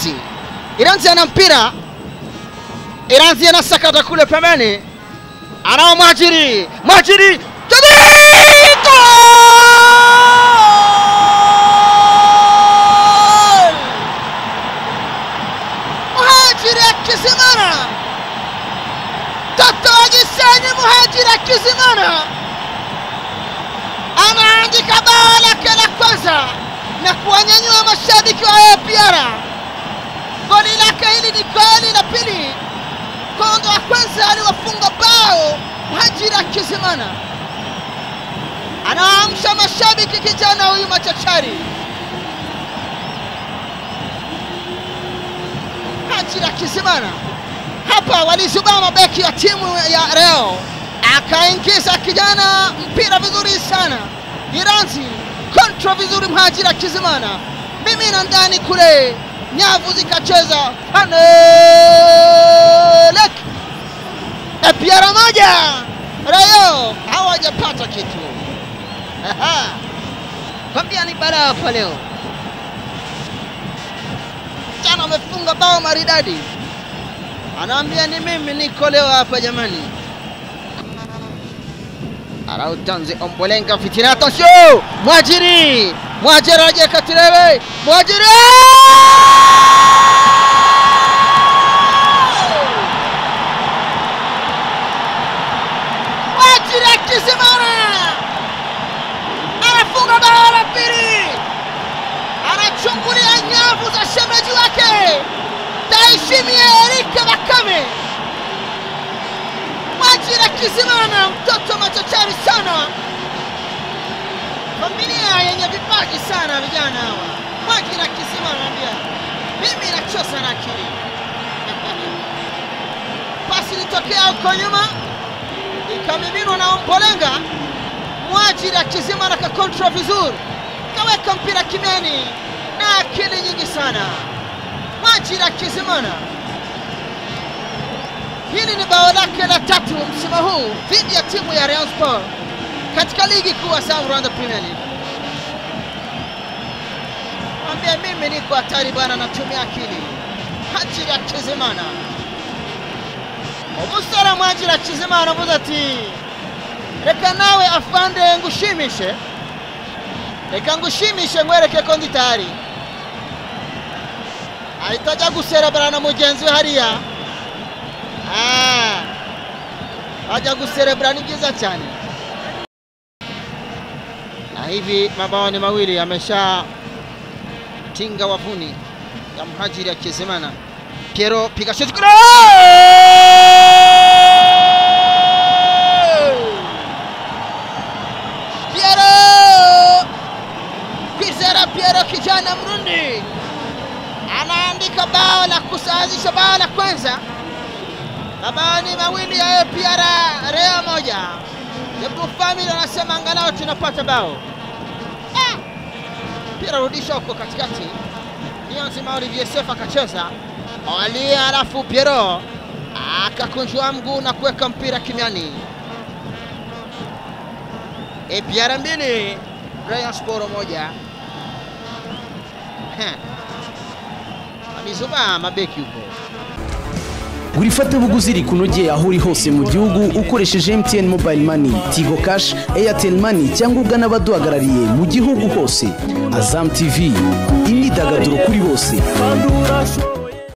Iranzi. Iranzi ana mpira. Iranzi anasakata kule pembeni. Anao Muhajiri. Muhajiri. Tadiko! Muhajiri akizimana. Toto Agisani Muhajiri akizimana. Anaandika bao lake la kwanza na kuwanyanyua mashabiki wa APR. Goli lake hili ni goli la pili. Kondo wa kwanza aliwafunga bao Muhajiri akizimana. Anaamsha mashabiki kijana huyu machachari. Muhajiri akizimana. Hapa walizubaa mabeki ya timu ya Real. Akaingiza kijana mpira vizuri sana. Iranzi control vizuri Muhajiri akizimana. Mimi na ndani kule nyavu zikacheza. Hanelek APR moja Real hawajapata kitu. Kwambia ni balaa hapa leo. Jana amefunga bao maridadi. Anaambia ni mimi niko leo hapa jamani. Arautanzi Ombolenga fitina, attention Muhajiri. Muhajiri aje katirebe. Muhajiri! Muhajiri akizimana. Anafunga bao la pili. Anachungulia nyavu za shemeji wake. Taishimie Eric Bakame. Muhajiri akizimana, mtoto machachari sana. Familia yenye vipaji sana vijana hawa. Muhajiri akizimana anambia mimi nachosa na akili. Pasi litokea huko nyuma. Ikamiminwa na Ombolenga. Muhajiri akizimana ka control vizuri. Kaweka mpira kimiani na akili nyingi sana. Muhajiri akizimana. Hili ni bao lake la tatu msimu huu dhidi ya timu ya Rayon Sport katika ligi kuu ya South Rwanda Premier League. Ambia mimi niko hatari bwana, natumia akili. Muhajiri akizimana. Obusara Muhajiri akizimana buzati. Reka nawe afande ngushimishe. Reka ngushimishe ngwereke ko ndi tayari. Ahitaja guserebra na mugenzi we hariya. Haja kuserebra ni byiza cyane. Na hivi mabao ni mawili amesha tinga wavuni ya Muhajiri akizimana. Piero piga shot kule. Piero kijana Mrundi anaandika bao la kusawazisha bao la kwanza. Mabao ni mawili ya APR Real moja. Yebu family anasema angalau tunapata bao. Mpira rudisha huko katikati. Nionzi Mauri VSF akacheza. Alia alafu Piero akakunjua mguu na kuweka mpira kimiani. APR mbili Rayon Sport moja. Amizuba mabeki huko. Urifate buguzi rikunogeye aho uri hose mu gihugu ukoresheje MTN Mobile Money, Tigo Cash, Airtel Money cyangwa ugana abaduhagarariye mu gihugu hose. Azam TV, imyidagaduro kuri bose.